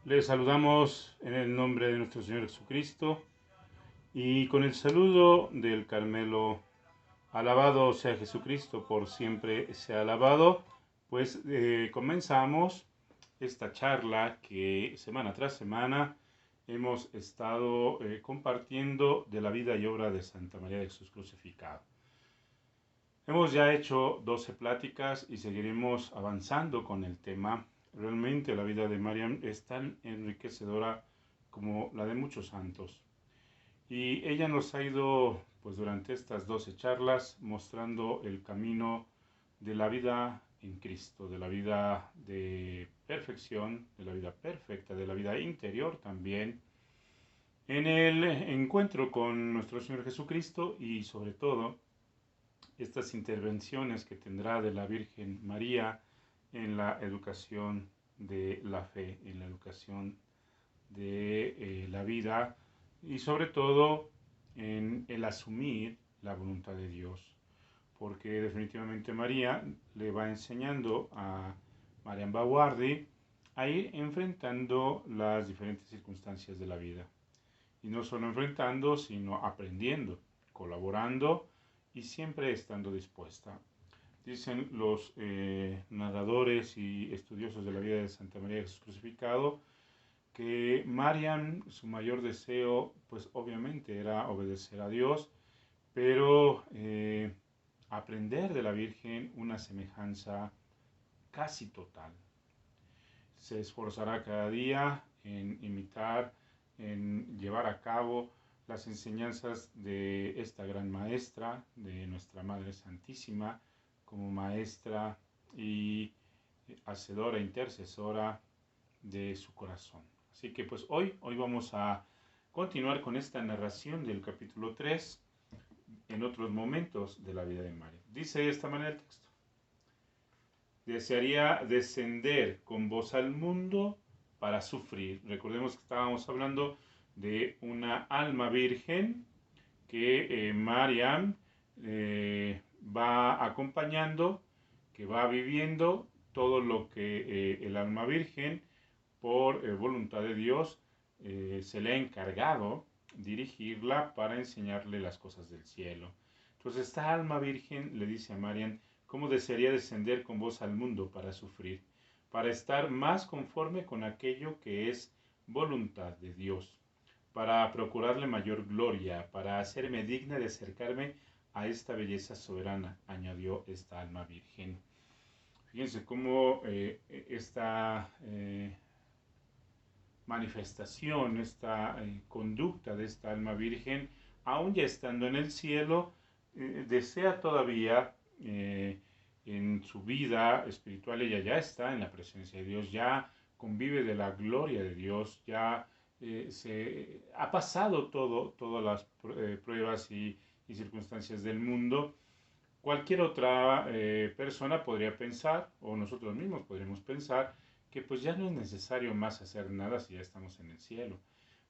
Les saludamos en el nombre de nuestro Señor Jesucristo y con el saludo del Carmelo. Alabado sea Jesucristo, por siempre sea alabado. Pues comenzamos esta charla que semana tras semana hemos estado compartiendo de la vida y obra de Santa María de Jesús crucificado. Hemos ya hecho 12 pláticas y seguiremos avanzando con el tema. Realmente la vida de Mariam es tan enriquecedora como la de muchos santos. Y ella nos ha ido, pues durante estas 12 charlas, mostrando el camino de la vida en Cristo, de la vida de perfección, de la vida perfecta, de la vida interior también, en el encuentro con nuestro Señor Jesucristo y sobre todo estas intervenciones que tendrá de la Virgen María en la educación de la fe, en la educación de la vida y sobre todo en el asumir la voluntad de Dios, porque definitivamente María le va enseñando a Mariam Bawardi a ir enfrentando las diferentes circunstancias de la vida. Y no solo enfrentando, sino aprendiendo, colaborando y siempre estando dispuesta. Dicen los narradores y estudiosos de la vida de Santa María de Jesús crucificado que Mariam, su mayor deseo, pues obviamente era obedecer a Dios, pero aprender de la Virgen una semejanza casi total. Se esforzará cada día en imitar, en llevar a cabo las enseñanzas de esta gran maestra, de nuestra Madre Santísima, como maestra y hacedora, intercesora de su corazón. Así que pues hoy vamos a continuar con esta narración del capítulo 3 en otros momentos de la vida de María. Dice de esta manera el texto. Desearía descender con vos al mundo para sufrir. Recordemos que estábamos hablando de una alma virgen que Mariam va acompañando, que va viviendo todo lo que el alma virgen, por voluntad de Dios, se le ha encargado dirigirla para enseñarle las cosas del cielo. Entonces esta alma virgen le dice a Mariam, ¿cómo desearía descender con vos al mundo para sufrir? Para estar más conforme con aquello que es voluntad de Dios, para procurarle mayor gloria, para hacerme digna de acercarme a esta belleza soberana, añadió esta alma virgen. Fíjense cómo esta manifestación, esta conducta de esta alma virgen, aún ya estando en el cielo, desea todavía en su vida espiritual, ella ya está en la presencia de Dios, ya convive de la gloria de Dios, ya se ha pasado todas las pruebas y circunstancias del mundo. Cualquier otra persona podría pensar, o nosotros mismos podríamos pensar, que pues ya no es necesario más hacer nada si ya estamos en el cielo.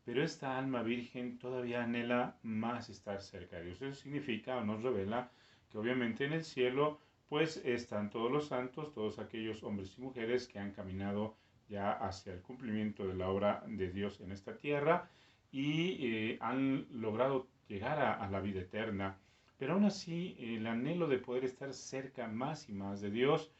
Pero esta alma virgen todavía anhela más estar cerca de Dios. Eso significa o nos revela que obviamente en el cielo pues están todos los santos, todos aquellos hombres y mujeres que han caminado ya hacia el cumplimiento de la obra de Dios en esta tierra y han logrado llegar a la vida eterna. Pero aún así, el anhelo de poder estar cerca más y más de Dios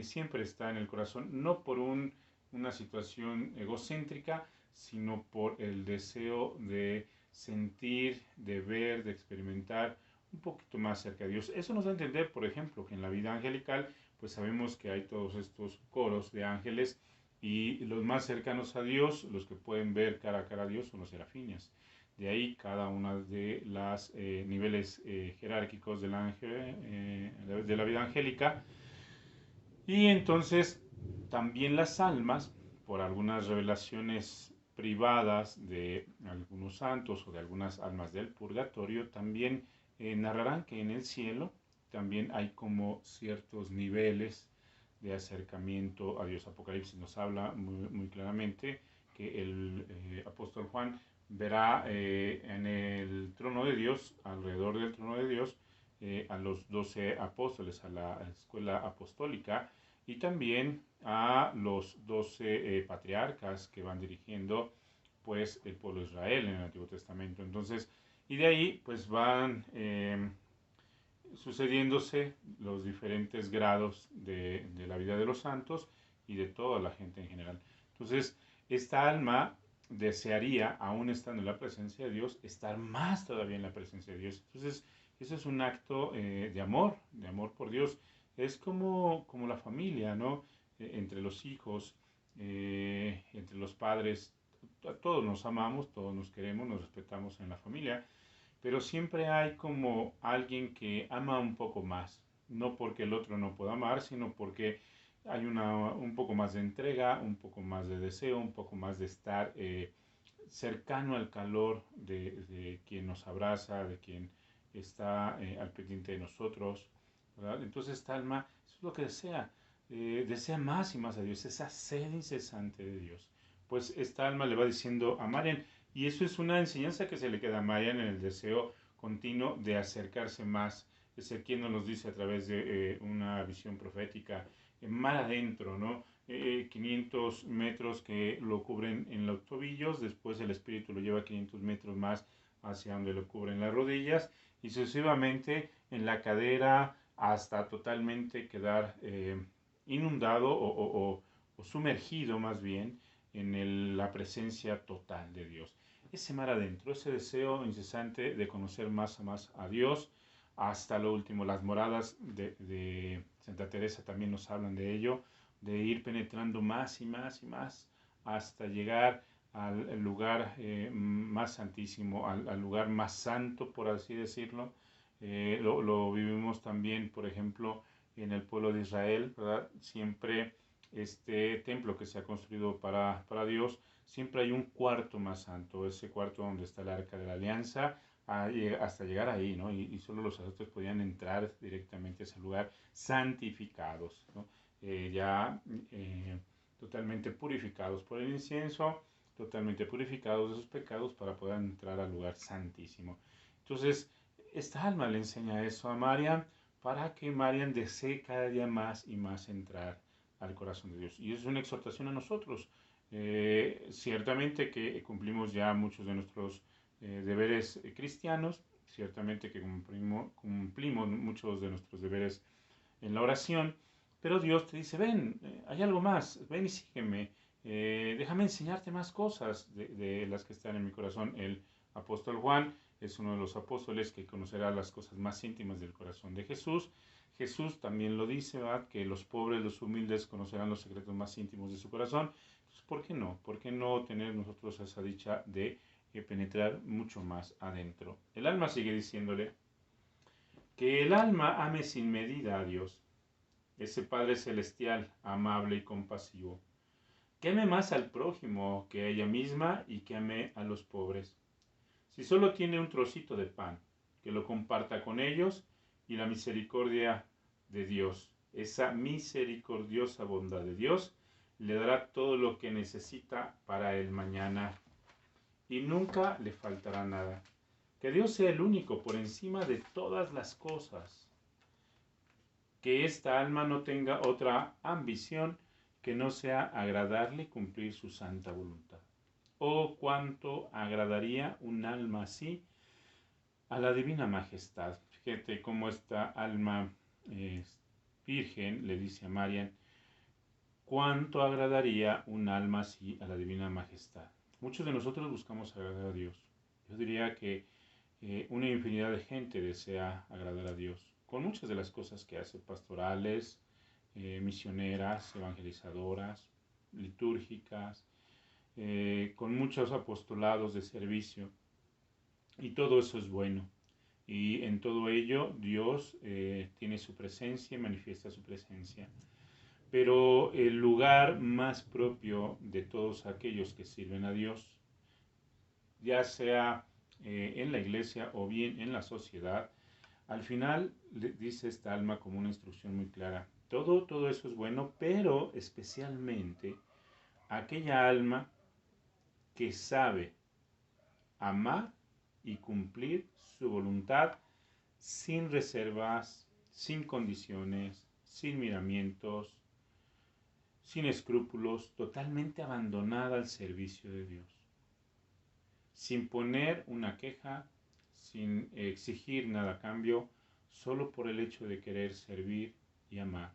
siempre está en el corazón, no por una situación egocéntrica, sino por el deseo de sentir, de ver, de experimentar un poquito más cerca de Dios. Eso nos da a entender, por ejemplo, que en la vida angelical, pues sabemos que hay todos estos coros de ángeles y los más cercanos a Dios, los que pueden ver cara a cara a Dios, son los serafines. De ahí cada una de los niveles jerárquicos del ángel, de la vida angélica. Y entonces también las almas, por algunas revelaciones privadas de algunos santos o de algunas almas del purgatorio, también narrarán que en el cielo también hay como ciertos niveles de acercamiento a Dios. Apocalipsis nos habla muy claramente que el apóstol Juan verá en el trono de Dios, alrededor del trono de Dios, a los 12 apóstoles, a la escuela apostólica, y también a los 12 patriarcas que van dirigiendo pues el pueblo de Israel en el Antiguo Testamento. Entonces, y de ahí pues van sucediéndose los diferentes grados de la vida de los santos y de toda la gente en general. Entonces, esta alma desearía, aún estando en la presencia de Dios, estar más todavía en la presencia de Dios. Entonces, eso es un acto de amor por Dios. Es como la familia, ¿no? Entre los hijos, entre los padres, todos nos amamos, todos nos queremos, nos respetamos en la familia, pero siempre hay como alguien que ama un poco más, no porque el otro no pueda amar, sino porque hay un poco más de entrega, un poco más de deseo, un poco más de estar cercano al calor de quien nos abraza, de quien está al pendiente de nosotros, ¿verdad? Entonces esta alma, eso es lo que desea, desea más y más a Dios, esa sed incesante de Dios. Pues esta alma le va diciendo a Marian, y eso es una enseñanza que se le queda a Marian en el deseo continuo de acercarse más. Ezequiel nos dice a través de una visión profética, mar adentro, ¿no? 500 metros que lo cubren en los tobillos, después el espíritu lo lleva 500 metros más hacia donde lo cubren las rodillas y sucesivamente en la cadera hasta totalmente quedar inundado o sumergido más bien en la presencia total de Dios. Ese mar adentro, ese deseo incesante de conocer más a Dios, hasta lo último. Las moradas de Santa Teresa también nos hablan de ello, de ir penetrando más y más y más hasta llegar al lugar más santísimo, al lugar más santo, por así decirlo. Lo vivimos también, por ejemplo, en el pueblo de Israel, ¿verdad? Siempre este templo que se ha construido para Dios, siempre hay un cuarto más santo, ese cuarto donde está el arca de la alianza, hasta llegar ahí, ¿no? Y solo los sacerdotes podían entrar directamente a ese lugar santificados, ¿no? Ya totalmente purificados por el incienso, totalmente purificados de sus pecados para poder entrar al lugar santísimo. Entonces, esta alma le enseña eso a Marian para que Marian desee cada día más y más entrar al corazón de Dios. Y es una exhortación a nosotros. Ciertamente que cumplimos ya muchos de nuestros deberes cristianos, ciertamente que cumplimos muchos de nuestros deberes en la oración, pero Dios te dice, ven, hay algo más, ven y sígueme, déjame enseñarte más cosas de las que están en mi corazón. El apóstol Juan es uno de los apóstoles que conocerá las cosas más íntimas del corazón de Jesús. Jesús también lo dice, ¿verdad? Que los pobres, los humildes conocerán los secretos más íntimos de su corazón. Entonces, ¿por qué no? ¿Por qué no tener nosotros esa dicha de penetrar mucho más adentro? El alma sigue diciéndole que el alma ame sin medida a Dios, ese Padre celestial, amable y compasivo, que ame más al prójimo que a ella misma y que ame a los pobres. Si solo tiene un trocito de pan, que lo comparta con ellos, y la misericordia de Dios, esa misericordiosa bondad de Dios, le dará todo lo que necesita para el mañana y nunca le faltará nada. Que Dios sea el único por encima de todas las cosas. Que esta alma no tenga otra ambición que no sea agradarle y cumplir su santa voluntad. Oh, cuánto agradaría un alma así a la divina majestad. Fíjate cómo esta alma virgen le dice a Marian, cuánto agradaría un alma así a la divina majestad. Muchos de nosotros buscamos agradar a Dios. Yo diría que una infinidad de gente desea agradar a Dios con muchas de las cosas que hace, pastorales, misioneras, evangelizadoras, litúrgicas, con muchos apostolados de servicio, y todo eso es bueno. Y en todo ello Dios tiene su presencia y manifiesta su presencia. Pero el lugar más propio de todos aquellos que sirven a Dios, ya sea en la iglesia o bien en la sociedad, al final dice esta alma como una instrucción muy clara. Todo eso es bueno, pero especialmente aquella alma que sabe amar y cumplir su voluntad sin reservas, sin condiciones, sin miramientos, sin escrúpulos, totalmente abandonada al servicio de Dios, sin poner una queja, sin exigir nada a cambio, solo por el hecho de querer servir y amar.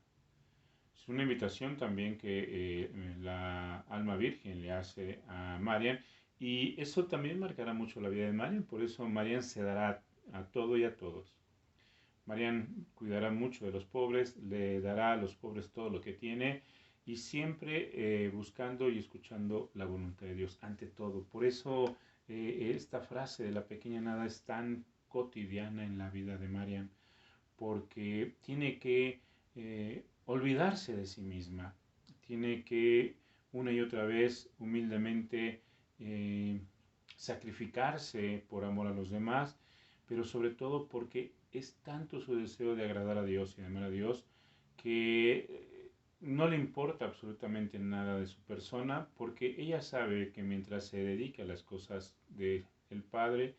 Es una invitación también que la alma virgen le hace a Marian, y eso también marcará mucho la vida de Marian. Por eso Marian se dará a todo y a todos. Marian cuidará mucho de los pobres, le dará a los pobres todo lo que tiene, y siempre buscando y escuchando la voluntad de Dios ante todo. Por eso esta frase de la pequeña nada es tan cotidiana en la vida de Marian, porque tiene que olvidarse de sí misma, tiene que una y otra vez humildemente sacrificarse por amor a los demás, pero sobre todo porque es tanto su deseo de agradar a Dios y de amar a Dios que no le importa absolutamente nada de su persona, porque ella sabe que mientras se dedique a las cosas del Padre,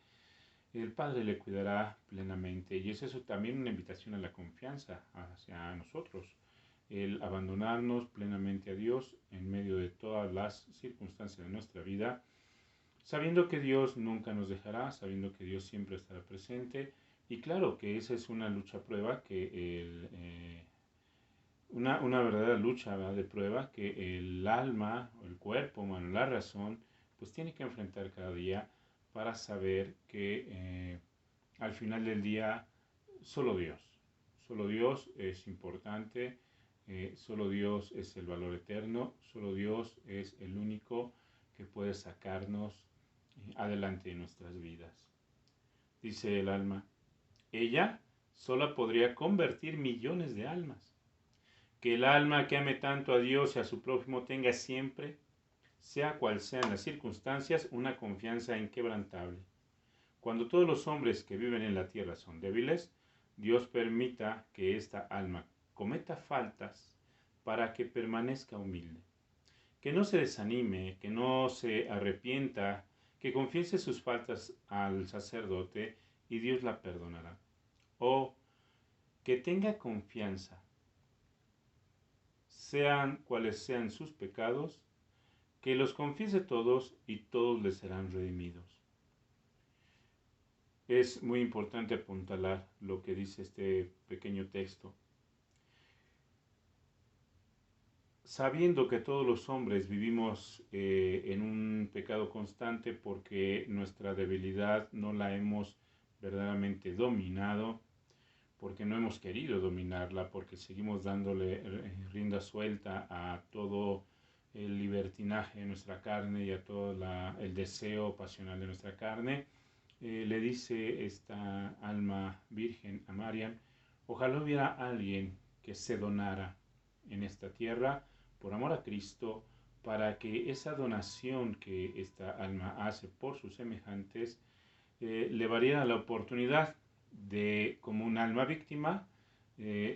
el Padre le cuidará plenamente. Y es eso también una invitación a la confianza hacia nosotros, el abandonarnos plenamente a Dios en medio de todas las circunstancias de nuestra vida, sabiendo que Dios nunca nos dejará, sabiendo que Dios siempre estará presente. Y claro que esa es una lucha prueba, una verdadera lucha, ¿verdad?, de prueba que el alma, el cuerpo, bueno, la razón, pues tiene que enfrentar cada día para saber que al final del día solo Dios es importante, solo Dios es el valor eterno, solo Dios es el único que puede sacarnos adelante en nuestras vidas. Dice el alma, ella sola podría convertir millones de almas. Que el alma que ame tanto a Dios y a su prójimo tenga siempre, sea cual sean las circunstancias, una confianza inquebrantable. Cuando todos los hombres que viven en la tierra son débiles, Dios permita que esta alma cometa faltas para que permanezca humilde. Que no se desanime, que no se arrepienta, que confiese sus faltas al sacerdote y Dios la perdonará. O que tenga confianza, sean cuales sean sus pecados, que los confiese todos y todos les serán redimidos. Es muy importante apuntalar lo que dice este pequeño texto. Sabiendo que todos los hombres vivimos en un pecado constante porque nuestra debilidad no la hemos verdaderamente dominado, porque no hemos querido dominarla, porque seguimos dándole rienda suelta a todo el libertinaje de nuestra carne y a todo el deseo pasional de nuestra carne, le dice esta alma virgen a Marian, ojalá hubiera alguien que se donara en esta tierra por amor a Cristo, para que esa donación que esta alma hace por sus semejantes le valiera la oportunidad de, como un alma víctima,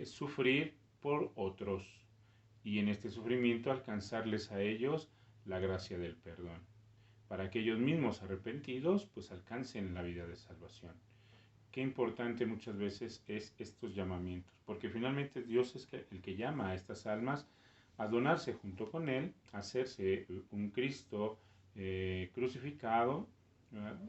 sufrir por otros y en este sufrimiento alcanzarles a ellos la gracia del perdón, para que ellos mismos arrepentidos pues alcancen la vida de salvación. Qué importante muchas veces es estos llamamientos, porque finalmente Dios es el que llama a estas almas a donarse junto con Él, a hacerse un Cristo crucificado,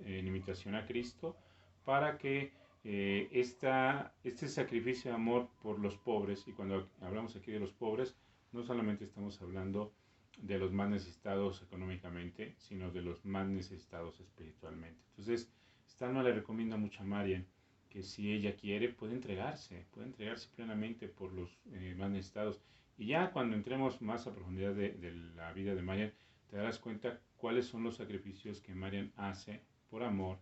en imitación a Cristo, para que este sacrificio de amor por los pobres, y cuando hablamos aquí de los pobres, no solamente estamos hablando de los más necesitados económicamente, sino de los más necesitados espiritualmente. Entonces, esta alma le recomienda mucho a Marian que si ella quiere puede entregarse plenamente por los más necesitados. Y ya cuando entremos más a profundidad de la vida de Marian, te darás cuenta cuáles son los sacrificios que Marian hace por amor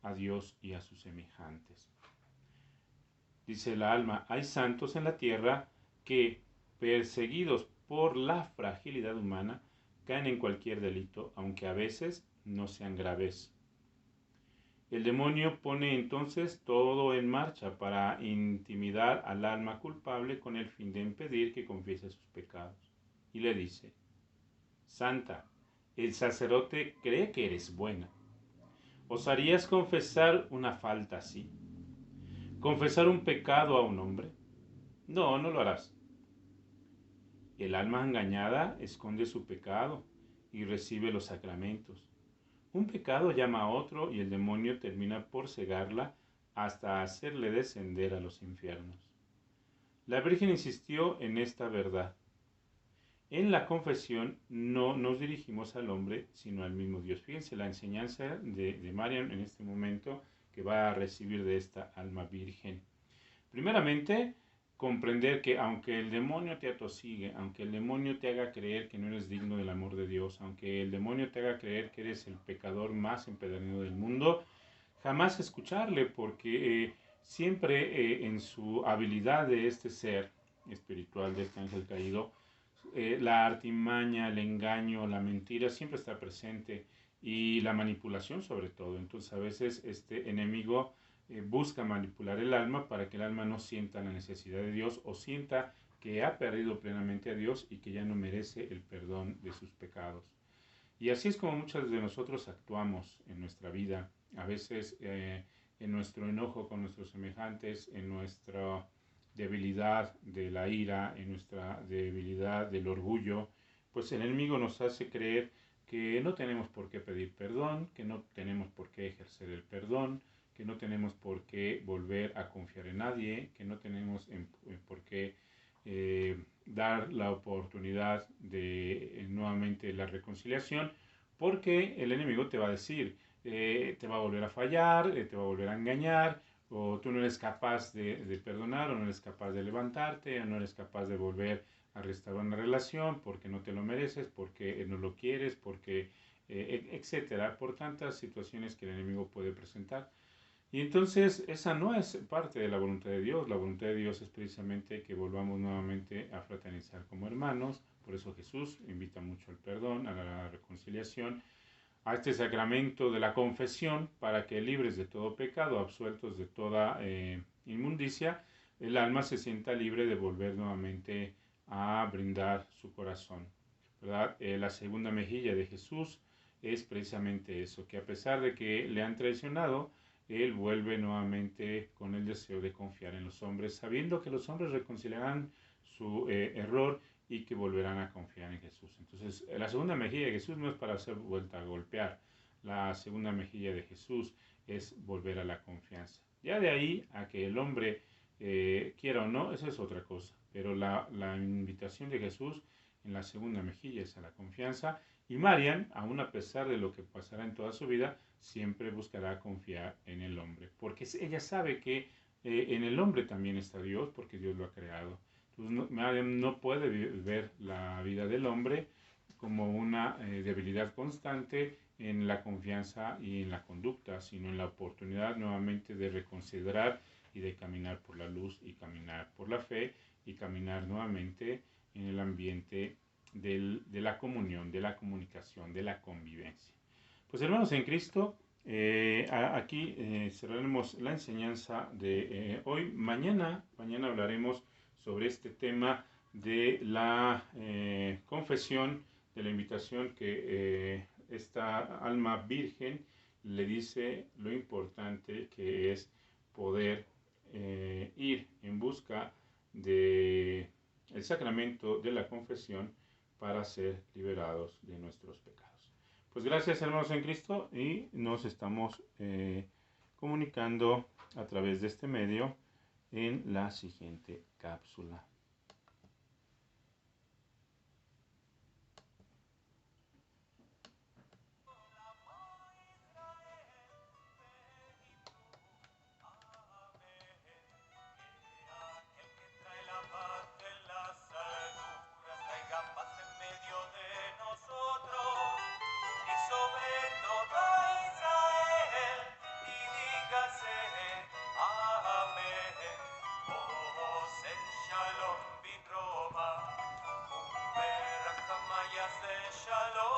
a Dios y a sus semejantes. Dice la alma, hay santos en la tierra que, perseguidos por la fragilidad humana, caen en cualquier delito, aunque a veces no sean graves. El demonio pone entonces todo en marcha para intimidar al alma culpable con el fin de impedir que confiese sus pecados. Y le dice, Santa, el sacerdote cree que eres buena. ¿Osarías confesar una falta así? ¿Confesar un pecado a un hombre? No, no lo harás. El alma engañada esconde su pecado y recibe los sacramentos. Un pecado llama a otro y el demonio termina por cegarla hasta hacerle descender a los infiernos. La Virgen insistió en esta verdad. En la confesión no nos dirigimos al hombre, sino al mismo Dios. Fíjense la enseñanza de Marian en este momento que va a recibir de esta alma virgen. Primeramente, comprender que aunque el demonio te atosigue, aunque el demonio te haga creer que no eres digno del amor de Dios, aunque el demonio te haga creer que eres el pecador más empedernido del mundo, jamás escucharle, porque siempre en su habilidad de este ser espiritual, de este ángel caído, la artimaña, el engaño, la mentira siempre está presente y la manipulación sobre todo. Entonces a veces este enemigo busca manipular el alma para que el alma no sienta la necesidad de Dios o sienta que ha perdido plenamente a Dios y que ya no merece el perdón de sus pecados. Y así es como muchos de nosotros actuamos en nuestra vida. A veces en nuestro enojo con nuestros semejantes, en nuestra debilidad de la ira, en nuestra debilidad del orgullo, pues el enemigo nos hace creer que no tenemos por qué pedir perdón, que no tenemos por qué ejercer el perdón, que no tenemos por qué volver a confiar en nadie, que no tenemos por qué dar la oportunidad de nuevamente la reconciliación, porque el enemigo te va a decir, te va a volver a fallar, te va a volver a engañar, o tú no eres capaz de perdonar, o no eres capaz de levantarte, o no eres capaz de volver a restaurar una relación porque no te lo mereces, porque no lo quieres, porque etcétera, por tantas situaciones que el enemigo puede presentar. Y entonces esa no es parte de la voluntad de Dios. La voluntad de Dios es precisamente que volvamos nuevamente a fraternizar como hermanos. Por eso Jesús invita mucho al perdón, a la reconciliación, a este sacramento de la confesión, para que libres de todo pecado, absueltos de toda inmundicia, el alma se sienta libre de volver nuevamente a brindar su corazón, ¿verdad? La segunda mejilla de Jesús es precisamente eso, que a pesar de que le han traicionado, él vuelve nuevamente con el deseo de confiar en los hombres, sabiendo que los hombres reconciliarán su error y que volverán a confiar en Jesús. Entonces, la segunda mejilla de Jesús no es para hacer vuelta a golpear. La segunda mejilla de Jesús es volver a la confianza. Ya de ahí a que el hombre quiera o no, eso es otra cosa. Pero la invitación de Jesús en la segunda mejilla es a la confianza. Y Marian, aun a pesar de lo que pasará en toda su vida, siempre buscará confiar en el hombre, porque ella sabe que en el hombre también está Dios, porque Dios lo ha creado. Entonces Marian no puede ver la vida del hombre como una debilidad constante en la confianza y en la conducta, sino en la oportunidad nuevamente de reconsiderar y de caminar por la luz y caminar por la fe y caminar nuevamente en el ambiente de la comunión, de la comunicación, de la convivencia. Pues hermanos en Cristo, aquí cerraremos la enseñanza de hoy. Mañana hablaremos sobre este tema de la confesión, de la invitación que esta alma virgen le dice lo importante que es poder ir en busca de el sacramento de la confesión para ser liberados de nuestros pecados. Pues gracias hermanos en Cristo y nos estamos comunicando a través de este medio en la siguiente cápsula. Shalom.